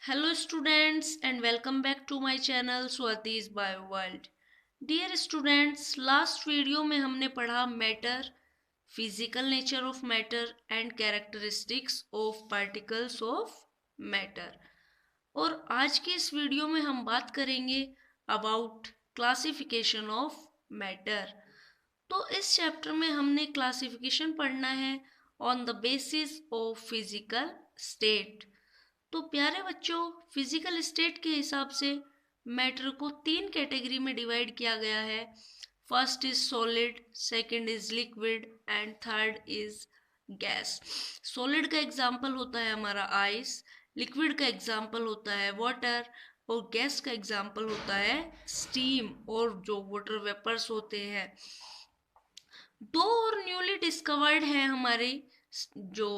Hello students and welcome back to my channel Swati's Bio World. Dear students, last video में हमने पढ़ा matter, physical nature of matter and characteristics of particles of matter. और आज की इस video में हम बात करेंगे अबाउट क्लासिफिकेशन ऑफ मैटर। तो इस चैप्टर में हमने क्लासिफिकेशन पढ़ना है on the basis of physical state. तो प्यारे बच्चों, फिजिकल स्टेट के हिसाब से मैटर को तीन कैटेगरी में डिवाइड किया गया है। First is solid, second is liquid and third is gas. Solid का एग्जांपल होता है हमारा आइस, लिक्विड का एग्जांपल होता है वाटर और गैस का एग्जांपल होता है स्टीम और जो वाटर वेपर्स होते हैं। दो और न्यूली डिस्कवर्ड है हमारे जो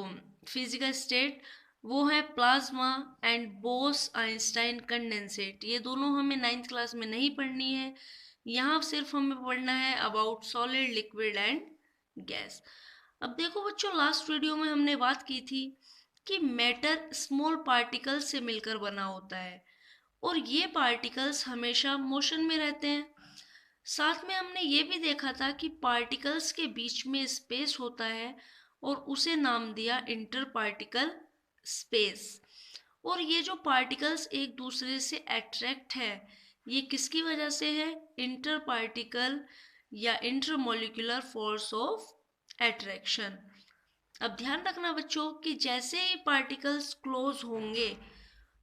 फिजिकल स्टेट, वो है plasma and boss Einstein condensate. ये दोनों हमें 9th क्लास में नहीं पढ़नी है, यहाँ सिर्फ हमें पढ़ना है about solid, liquid and gas. अब देखो बच्चों, लास्ट वीडियो में हमने बात की थी कि मैटर स्मॉल पार्टिकल्स से मिलकर बना होता है और ये पार्टिकल्स हमेशा मोशन में रहते हैं। साथ में हमने ये भी देखा था कि पार्टिकल्स के बीच में स्पेस होता है और उसे नाम दिया इंटर पार्टिकल स्पेस। और ये जो पार्टिकल्स एक दूसरे से अट्रैक्ट है, ये किसकी वजह से है? इंटर पार्टिकल या इंटरमोलिकुलर फोर्स ऑफ अट्रैक्शन। अब ध्यान रखना बच्चों कि जैसे ही पार्टिकल्स क्लोज होंगे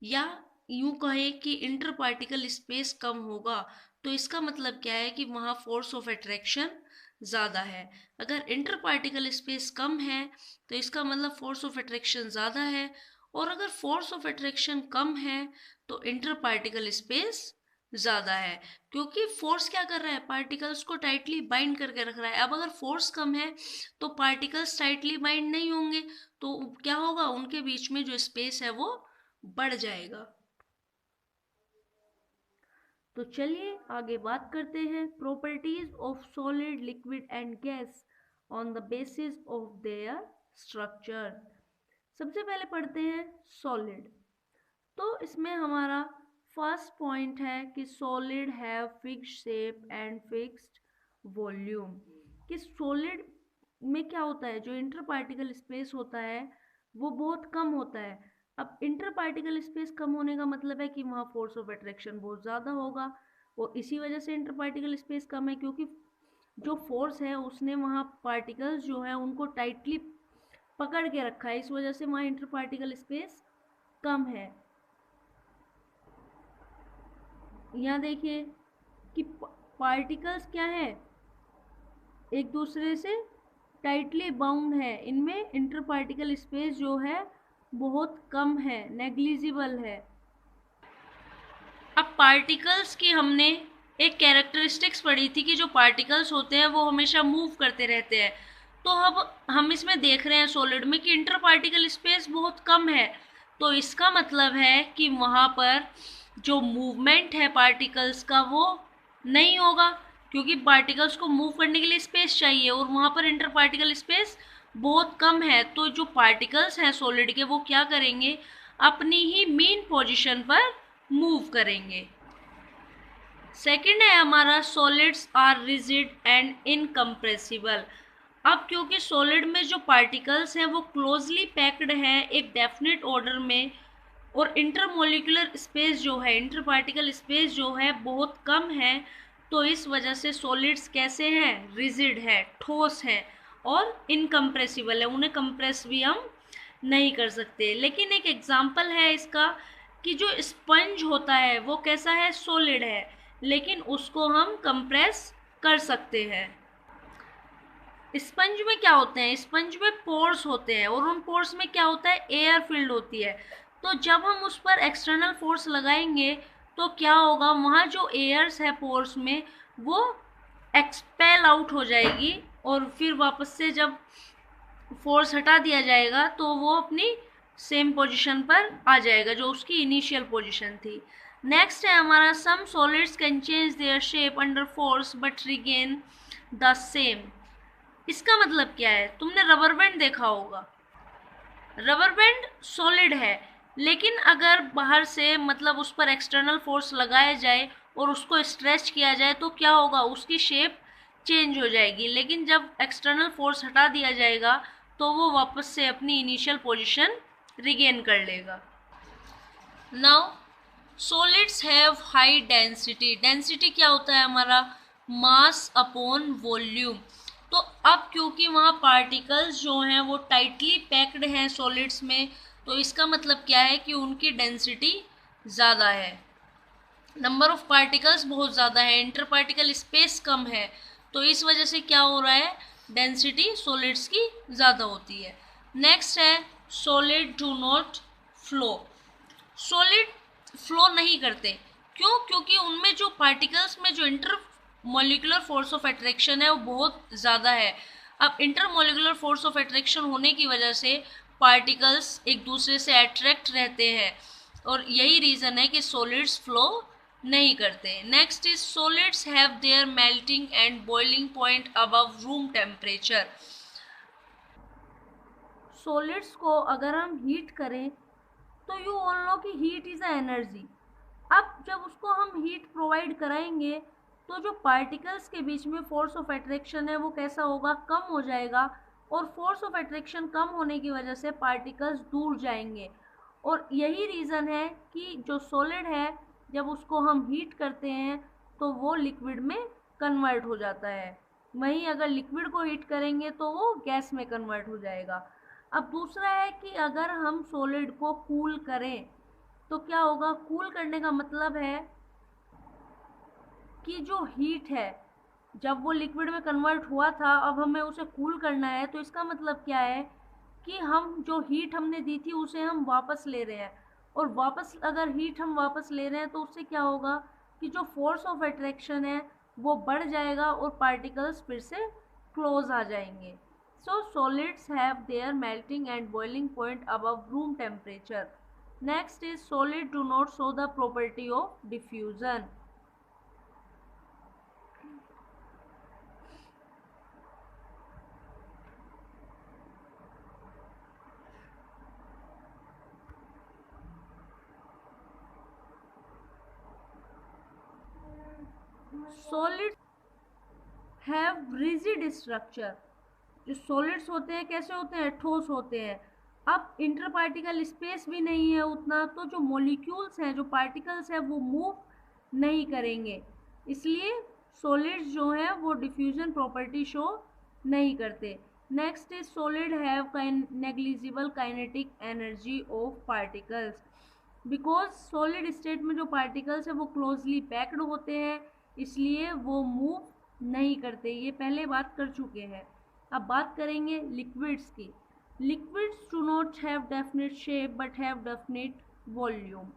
या यूं कहे कि इंटर पार्टिकल स्पेस कम होगा, तो इसका मतलब क्या है कि वहाँ फोर्स ऑफ अट्रैक्शन ज़्यादा है। अगर इंटर पार्टिकल स्पेस कम है तो इसका मतलब फोर्स ऑफ अट्रैक्शन ज़्यादा है, और अगर फोर्स ऑफ अट्रैक्शन कम है तो इंटर पार्टिकल स्पेस ज़्यादा है, क्योंकि फोर्स क्या कर रहा है? पार्टिकल्स को टाइटली बाइंड करके रख रहा है। अब अगर फोर्स कम है तो पार्टिकल्स टाइटली बाइंड नहीं होंगे, तो क्या होगा? उनके बीच में जो स्पेस है वो बढ़ जाएगा। तो चलिए आगे बात करते हैं properties of solid, liquid and gas on the basis of their structure. सबसे पहले पढ़ते हैं सॉलिड। तो इसमें हमारा फर्स्ट पॉइंट है कि solid have fixed shape and fixed volume. कि सॉलिड में क्या होता है, जो इंटर पार्टिकल स्पेस होता है वो बहुत कम होता है। अब इंटर पार्टिकल स्पेस कम होने का मतलब है कि वहाँ फोर्स ऑफ अट्रैक्शन बहुत ज़्यादा होगा, और इसी वजह से इंटर पार्टिकल स्पेस कम है, क्योंकि जो फोर्स है उसने वहाँ पार्टिकल्स जो है उनको टाइटली पकड़ के रखा है, इस वजह से वहाँ इंटर पार्टिकल स्पेस कम है। यहाँ देखिए कि पार्टिकल्स क्या है, एक दूसरे से टाइटली बाउंड है, इनमें इंटर पार्टिकल स्पेस जो है बहुत कम है, नेग्लिजिबल है। अब पार्टिकल्स की हमने एक कैरेक्टरिस्टिक्स पढ़ी थी कि जो पार्टिकल्स होते हैं वो हमेशा मूव करते रहते हैं। तो अब हम इसमें देख रहे हैं सॉलिड में कि इंटर पार्टिकल स्पेस बहुत कम है, तो इसका मतलब है कि वहाँ पर जो मूवमेंट है पार्टिकल्स का वो नहीं होगा, क्योंकि पार्टिकल्स को मूव करने के लिए स्पेस चाहिए और वहाँ पर इंटर पार्टिकल स्पेस बहुत कम है। तो जो पार्टिकल्स हैं सॉलिड के वो क्या करेंगे? अपनी ही मीन पोजीशन पर मूव करेंगे। सेकंड है हमारा solids are rigid and incompressible. अब क्योंकि सॉलिड में जो पार्टिकल्स हैं वो क्लोजली पैक्ड हैं एक डेफिनेट ऑर्डर में, और इंटरमोलिकुलर स्पेस जो है, इंटर पार्टिकल स्पेस जो है बहुत कम है, तो इस वजह से सॉलिड्स कैसे हैं? रिजिड है, ठोस है और इनकम्प्रेसिबल है, उन्हें कंप्रेस भी हम नहीं कर सकते। लेकिन एक एग्जाम्पल है इसका कि जो स्पंज होता है वो कैसा है? सॉलिड है, लेकिन उसको हम कंप्रेस कर सकते हैं। स्पंज में क्या होते हैं? स्पंज में पोर्स होते हैं और उन पोर्स में क्या होता है? एयर फिल्ड होती है। तो जब हम उस पर एक्सटर्नल फोर्स लगाएंगे तो क्या होगा? वहाँ जो एयर्स है पोर्स में वो एक्सपेल आउट हो जाएगी, और फिर वापस से जब फोर्स हटा दिया जाएगा तो वो अपनी सेम पोजीशन पर आ जाएगा जो उसकी इनिशियल पोजीशन थी। नेक्स्ट है हमारा some solids can change their shape under force but regain the same. इसका मतलब क्या है? तुमने रबर बैंड देखा होगा, रबर बैंड सॉलिड है लेकिन अगर बाहर से मतलब उस पर एक्सटर्नल फोर्स लगाया जाए और उसको स्ट्रेच किया जाए तो क्या होगा, उसकी शेप चेंज हो जाएगी। लेकिन जब एक्सटर्नल फोर्स हटा दिया जाएगा तो वो वापस से अपनी इनिशियल पोजीशन रिगेन कर लेगा। Now solids have high density. Density क्या होता है हमारा, मास अपॉन वॉल्यूम। तो अब क्योंकि वहाँ पार्टिकल्स जो हैं वो टाइटली पैक्ड हैं सॉलिड्स में, तो इसका मतलब क्या है कि उनकी डेंसिटी ज़्यादा है, नंबर ऑफ पार्टिकल्स बहुत ज़्यादा है, इंटर पार्टिकल स्पेस कम है। तो इस वजह से क्या हो रहा है, डेंसिटी सॉलिड्स की ज़्यादा होती है। नेक्स्ट है solid do not flow. Solid flow नहीं करते, क्यों? क्योंकि उनमें जो पार्टिकल्स में जो inter molecular force of attraction है वो बहुत ज़्यादा है। अब inter molecular force of attraction होने की वजह से पार्टिकल्स एक दूसरे से अट्रैक्ट रहते हैं, और यही रीज़न है कि सॉलिड्स फ्लो नहीं करते। Next is solids have their melting and boiling point above room temperature. Solids को अगर हम हीट करें तो यू ऑल नो कि हीट इज़ अ एनर्जी। अब जब उसको हम हीट प्रोवाइड कराएंगे तो जो पार्टिकल्स के बीच में फोर्स ऑफ अट्रैक्शन है वो कैसा होगा, कम हो जाएगा। और फोर्स ऑफ अट्रैक्शन कम होने की वजह से पार्टिकल्स दूर जाएंगे। और यही रीज़न है कि जो सॉलिड है जब उसको हम हीट करते हैं तो वो लिक्विड में कन्वर्ट हो जाता है। वहीं अगर लिक्विड को हीट करेंगे तो वो गैस में कन्वर्ट हो जाएगा। अब दूसरा है कि अगर हम सॉलिड को कूल करें तो क्या होगा, कूल करने का मतलब है कि जो हीट है जब वो लिक्विड में कन्वर्ट हुआ था अब हमें उसे कूल करना है, तो इसका मतलब क्या है कि हम जो हीट हमने दी थी उसे हम वापस ले रहे हैं। और वापस अगर हीट हम वापस ले रहे हैं तो उससे क्या होगा कि जो फोर्स ऑफ अट्रैक्शन है वो बढ़ जाएगा और पार्टिकल्स फिर से क्लोज आ जाएंगे। So solids have their melting and boiling point above room temperature. Next is solid do not show the property of diffusion. Solid have rigid structure. जो सॉलिड्स होते हैं कैसे होते हैं, ठोस होते हैं। अब इंटर पार्टिकल स्पेस भी नहीं है उतना, तो जो मॉलिक्यूल्स हैं जो पार्टिकल्स हैं वो मूव नहीं करेंगे, इसलिए सॉलिड्स जो हैं वो डिफ्यूजन प्रॉपर्टी शो नहीं करते। Next is solid have negligible kinetic energy of particles. Because solid state में जो पार्टिकल्स है वो क्लोजली पैक्ड होते हैं, इसलिए वो मूव नहीं करते, ये पहले बात कर चुके हैं। अब बात करेंगे लिक्विड्स की। Liquids do not have definite shape but have definite volume.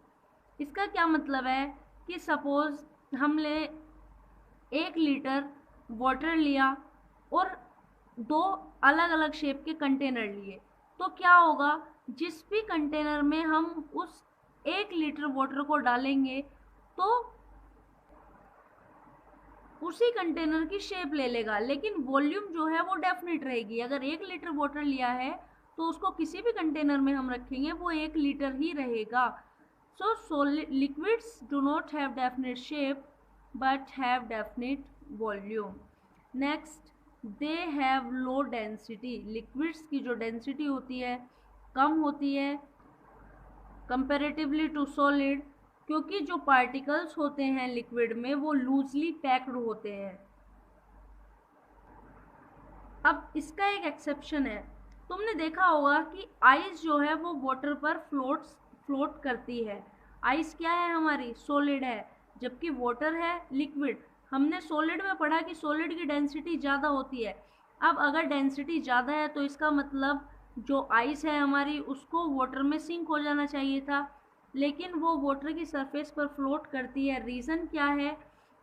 इसका क्या मतलब है कि सपोज हमने 1 लीटर वाटर लिया और 2 अलग अलग शेप के कंटेनर लिए, तो क्या होगा, जिस भी कंटेनर में हम उस 1 लीटर वाटर को डालेंगे तो उसी कंटेनर की शेप ले लेगा, लेकिन वॉल्यूम जो है वो डेफिनेट रहेगी। अगर 1 लीटर वाटर लिया है तो उसको किसी भी कंटेनर में हम रखेंगे वो 1 लीटर ही रहेगा। So liquids do not have definite shape but have definite volume. Next, they have low density. Liquids की जो डेंसिटी होती है कम होती है कंपेरेटिवली टू सॉलिड, क्योंकि जो पार्टिकल्स होते हैं लिक्विड में वो लूजली पैक्ड होते हैं। अब इसका एक एक्सेप्शन है, तुमने देखा होगा कि आइस जो है वो वाटर पर फ्लोट करती है। आइस क्या है हमारी, सॉलिड है, जबकि वाटर है लिक्विड। हमने सॉलिड में पढ़ा कि सॉलिड की डेंसिटी ज़्यादा होती है। अब अगर डेंसिटी ज़्यादा है तो इसका मतलब जो आइस है हमारी उसको वाटर में सिंक हो जाना चाहिए था, लेकिन वो वाटर की सरफेस पर फ्लोट करती है। रीज़न क्या है,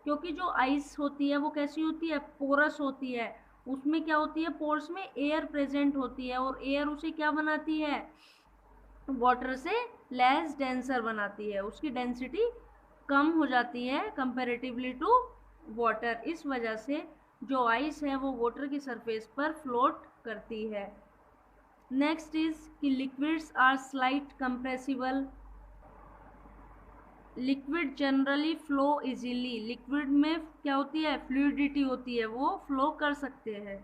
क्योंकि जो आइस होती है वो कैसी होती है, पोरस होती है। उसमें क्या होती है, पोर्स में एयर प्रेजेंट होती है और एयर उसे क्या बनाती है, वाटर से लेस डेंसर बनाती है, उसकी डेंसिटी कम हो जाती है कंपैरेटिवली टू वाटर। इस वजह से जो आइस है वो वाटर की सरफेस पर फ्लोट करती है। नेक्स्ट इज कि liquids are slight compressible. Liquid generally flow easily. Liquid में क्या होती है, फ्लूइडिटी होती है, वो फ्लो कर सकते हैं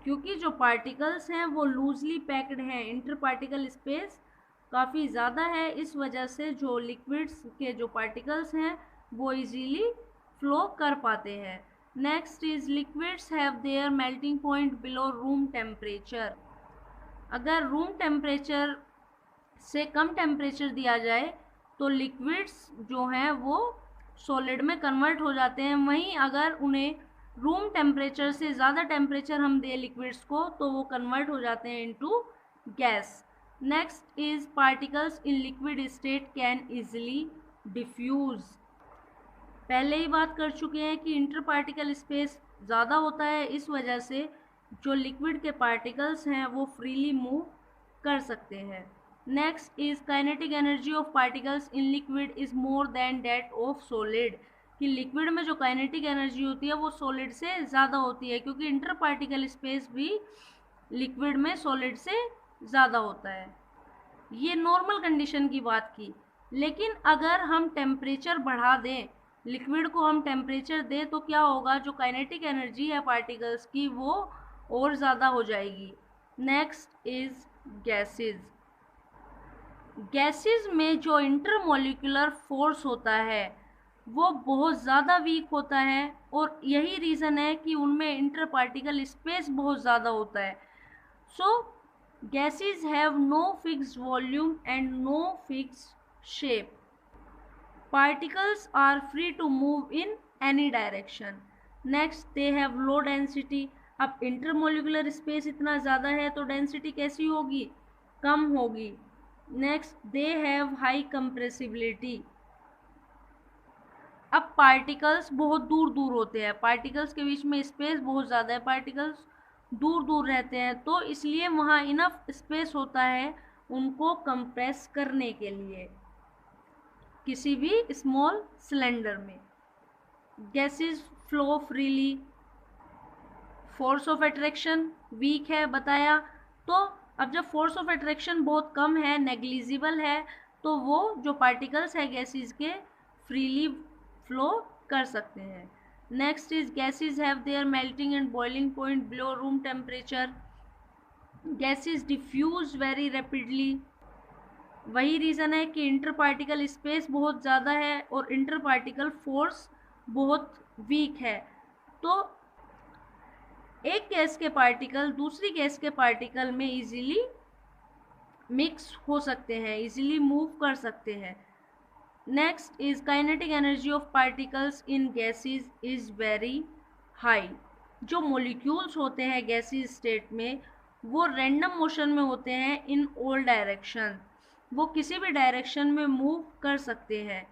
क्योंकि जो पार्टिकल्स हैं वो लूजली पैक्ड हैं, इंटर पार्टिकल स्पेस काफ़ी ज़्यादा है, इस वजह से जो लिक्विड्स के जो पार्टिकल्स हैं वो इजीली फ्लो कर पाते हैं। Next is liquids have their melting point below room temperature. अगर रूम टेम्परेचर से कम टेम्परेचर दिया जाए तो लिक्विड्स जो हैं वो सॉलिड में कन्वर्ट हो जाते हैं। वहीं अगर उन्हें रूम टेम्परेचर से ज़्यादा टेम्परेचर हम दें लिक्विड्स को तो वो कन्वर्ट हो जाते हैं into gas. Next is particles in liquid state can easily diffuse. पहले ही बात कर चुके हैं कि इंटर पार्टिकल स्पेस ज़्यादा होता है, इस वजह से जो लिक्विड के पार्टिकल्स हैं वो फ्रीली मूव कर सकते हैं। Next is kinetic energy of particles in liquid is more than that of solid. कि लिक्विड में जो काइनेटिक एनर्जी होती है वो सॉलिड से ज़्यादा होती है क्योंकि इंटर पार्टिकल स्पेस भी लिक्विड में सॉलिड से ज़्यादा होता है। ये नॉर्मल कंडीशन की बात की, लेकिन अगर हम टेम्परेचर बढ़ा दें, लिक्विड को हम टेम्परेचर दें तो क्या होगा, जो काइनेटिक एनर्जी है पार्टिकल्स की वो और ज़्यादा हो जाएगी। Next is gases. गैसेस में जो इंटरमोलिकुलर फोर्स होता है वो बहुत ज़्यादा वीक होता है और यही रीज़न है कि उनमें इंटर पार्टिकल स्पेस बहुत ज़्यादा होता है। So gases have no fixed volume and no fixed shape. Particles are free to move in any direction. Next they have low density. अब इंटरमोलिकुलर स्पेस इतना ज़्यादा है तो डेंसिटी कैसी होगी, कम होगी। Next they have high compressibility. अब पार्टिकल्स बहुत दूर दूर होते हैं, पार्टिकल्स के बीच में स्पेस बहुत ज़्यादा है, पार्टिकल्स दूर दूर रहते हैं तो इसलिए वहाँ इनफ स्पेस होता है उनको कंप्रेस करने के लिए किसी भी स्मॉल सिलेंडर में। Gases flow freely. Force of attraction weak है बताया, तो अब जब फोर्स ऑफ अट्रैक्शन बहुत कम है, नेग्लिजिबल है, तो वो जो पार्टिकल्स है गैसेस के फ्रीली फ्लो कर सकते हैं। Next is gases have their melting and boiling point below room temperature. Gases diffuse very rapidly. वही रीज़न है कि इंटर पार्टिकल स्पेस बहुत ज़्यादा है और इंटर पार्टिकल फोर्स बहुत वीक है, तो एक गैस के पार्टिकल दूसरी गैस के पार्टिकल में इजीली मिक्स हो सकते हैं, इजीली मूव कर सकते हैं। Next is kinetic energy of particles in gases is very high. जो मॉलिक्यूल्स होते हैं गैसीज स्टेट में वो रैंडम मोशन में होते हैं इन ऑल डायरेक्शन, वो किसी भी डायरेक्शन में मूव कर सकते हैं।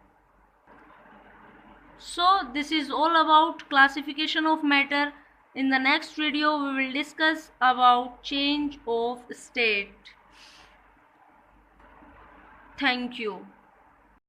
So this is all about classification of matter. In the next video we will discuss about change of state. Thank you.